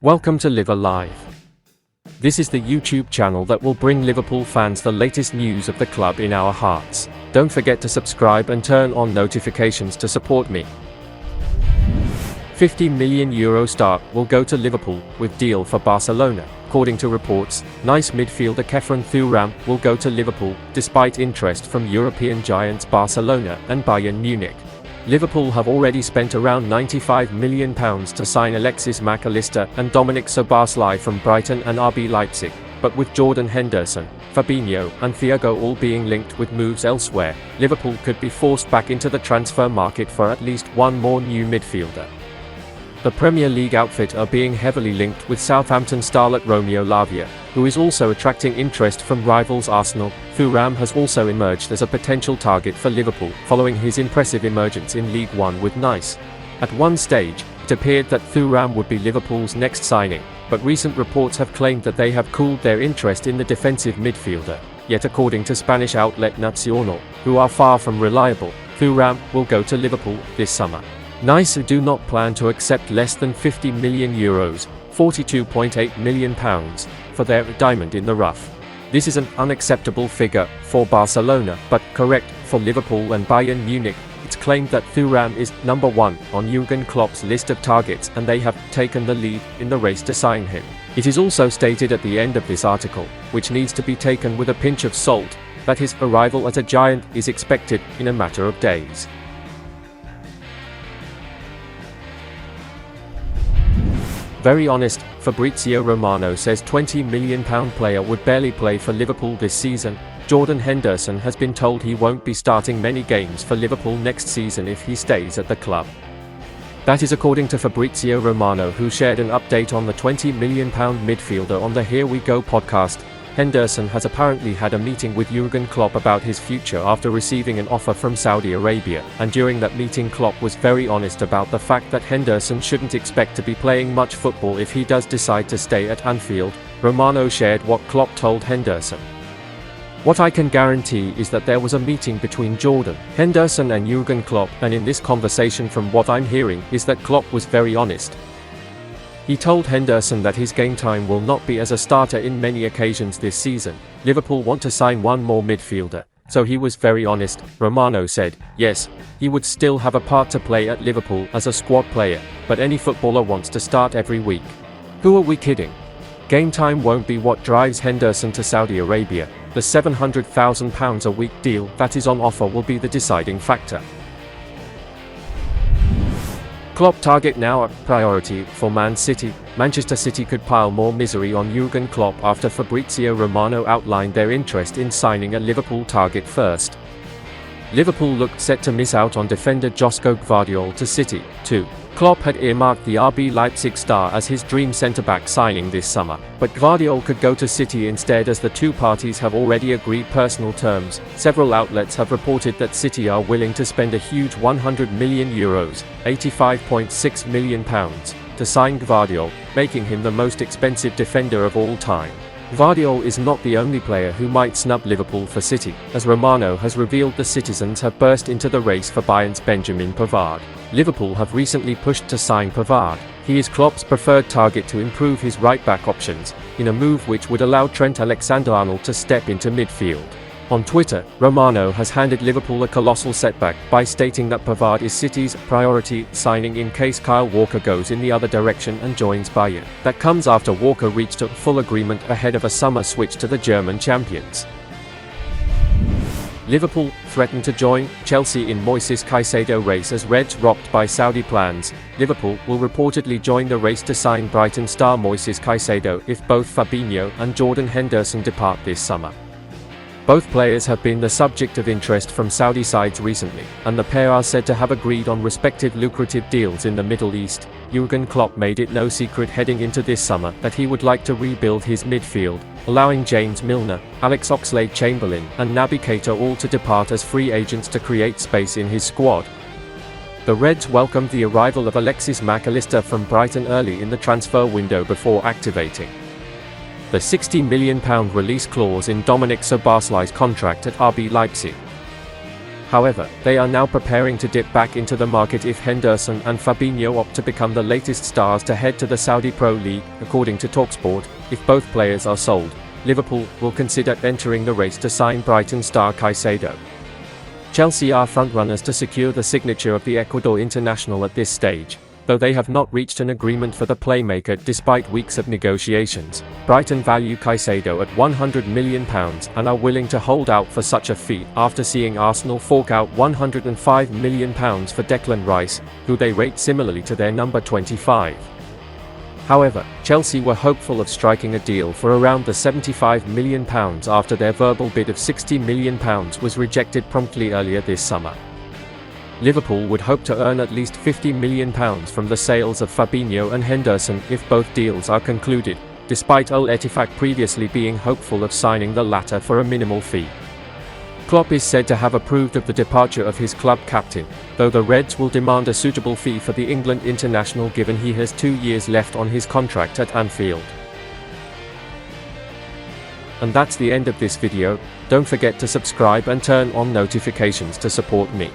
Welcome to Liver Live. This is the YouTube channel that will bring Liverpool fans the latest news of the club in our hearts. Don't forget to subscribe and turn on notifications to support me. €50 million star will go to Liverpool, with deal for Barcelona. According to reports, Nice midfielder Khéphren Thuram will go to Liverpool, despite interest from European giants Barcelona and Bayern Munich. Liverpool have already spent around £95 million to sign Alexis Mac Allister and Dominic Szoboszlai from Brighton and RB Leipzig, but with Jordan Henderson, Fabinho and Thiago all being linked with moves elsewhere, Liverpool could be forced back into the transfer market for at least one more new midfielder. The Premier League outfit are being heavily linked with Southampton starlet Romeo Lavia, who is also attracting interest from rivals Arsenal. Thuram has also emerged as a potential target for Liverpool, following his impressive emergence in League One with Nice. At one stage, it appeared that Thuram would be Liverpool's next signing, but recent reports have claimed that they have cooled their interest in the defensive midfielder. Yet according to Spanish outlet Nacional, who are far from reliable, Thuram will go to Liverpool this summer. Nice do not plan to accept less than €50 million, £42.8 million, for their diamond in the rough. This is an unacceptable figure for Barcelona, but correct for Liverpool and Bayern Munich. It's claimed that Thuram is number one on Jurgen Klopp's list of targets and they have taken the lead in the race to sign him. It is also stated at the end of this article, which needs to be taken with a pinch of salt, that his arrival as a giant is expected in a matter of days. Very honest, Fabrizio Romano says £20 million player would barely play for Liverpool this season. Jordan Henderson has been told he won't be starting many games for Liverpool next season if he stays at the club. That is according to Fabrizio Romano, who shared an update on the £20 million midfielder on the Here We Go podcast. Henderson has apparently had a meeting with Jurgen Klopp about his future after receiving an offer from Saudi Arabia, and during that meeting Klopp was very honest about the fact that Henderson shouldn't expect to be playing much football if he does decide to stay at Anfield. Romano shared what Klopp told Henderson. "What I can guarantee is that there was a meeting between Jordan, Henderson and Jurgen Klopp, and in this conversation from what I'm hearing is that Klopp was very honest. He told Henderson that his game time will not be as a starter in many occasions this season. Liverpool want to sign one more midfielder, so he was very honest." Romano said, "Yes, he would still have a part to play at Liverpool as a squad player, but any footballer wants to start every week. Who are we kidding? Game time won't be what drives Henderson to Saudi Arabia. The £700,000 a week deal that is on offer will be the deciding factor." Klopp target now a priority for Man City. Manchester City could pile more misery on Jurgen Klopp after Fabrizio Romano outlined their interest in signing a Liverpool target first. Liverpool looked set to miss out on defender Josko Gvardiol to City, too. Klopp had earmarked the RB Leipzig star as his dream centre-back signing this summer, but Gvardiol could go to City instead as the two parties have already agreed personal terms. Several outlets have reported that City are willing to spend a huge €100 million, £85.6 million, to sign Gvardiol, making him the most expensive defender of all time. Gvardiol is not the only player who might snub Liverpool for City, as Romano has revealed the citizens have burst into the race for Bayern's Benjamin Pavard. Liverpool have recently pushed to sign Pavard. He is Klopp's preferred target to improve his right-back options, in a move which would allow Trent Alexander-Arnold to step into midfield. On Twitter, Romano has handed Liverpool a colossal setback by stating that Pavard is City's priority signing in case Kyle Walker goes in the other direction and joins Bayern. That comes after Walker reached a full agreement ahead of a summer switch to the German champions. Liverpool threatened to join Chelsea in Moises Caicedo race as Reds rocked by Saudi plans. Liverpool will reportedly join the race to sign Brighton star Moises Caicedo if both Fabinho and Jordan Henderson depart this summer. Both players have been the subject of interest from Saudi sides recently, and the pair are said to have agreed on respective lucrative deals in the Middle East. Jurgen Klopp made it no secret heading into this summer that he would like to rebuild his midfield, allowing James Milner, Alex Oxlade-Chamberlain and Naby Keita all to depart as free agents to create space in his squad. The Reds welcomed the arrival of Alexis Mac Allister from Brighton early in the transfer window before activating the £60 million release clause in Dominic Szoboszlai's contract at RB Leipzig. However, they are now preparing to dip back into the market if Henderson and Fabinho opt to become the latest stars to head to the Saudi Pro League. According to TalkSport, if both players are sold, Liverpool will consider entering the race to sign Brighton star Caicedo. Chelsea are frontrunners to secure the signature of the Ecuador international at this stage, though they have not reached an agreement for the playmaker despite weeks of negotiations. Brighton value Caicedo at £100 million and are willing to hold out for such a fee after seeing Arsenal fork out £105 million for Declan Rice, who they rate similarly to their number 25. However, Chelsea were hopeful of striking a deal for around the £75 million after their verbal bid of £60 million was rejected promptly earlier this summer. Liverpool would hope to earn at least £50 million from the sales of Fabinho and Henderson if both deals are concluded, despite Al Ettifaq previously being hopeful of signing the latter for a minimal fee. Klopp is said to have approved of the departure of his club captain, though the Reds will demand a suitable fee for the England international given he has 2 years left on his contract at Anfield. And that's the end of this video. Don't forget to subscribe and turn on notifications to support me.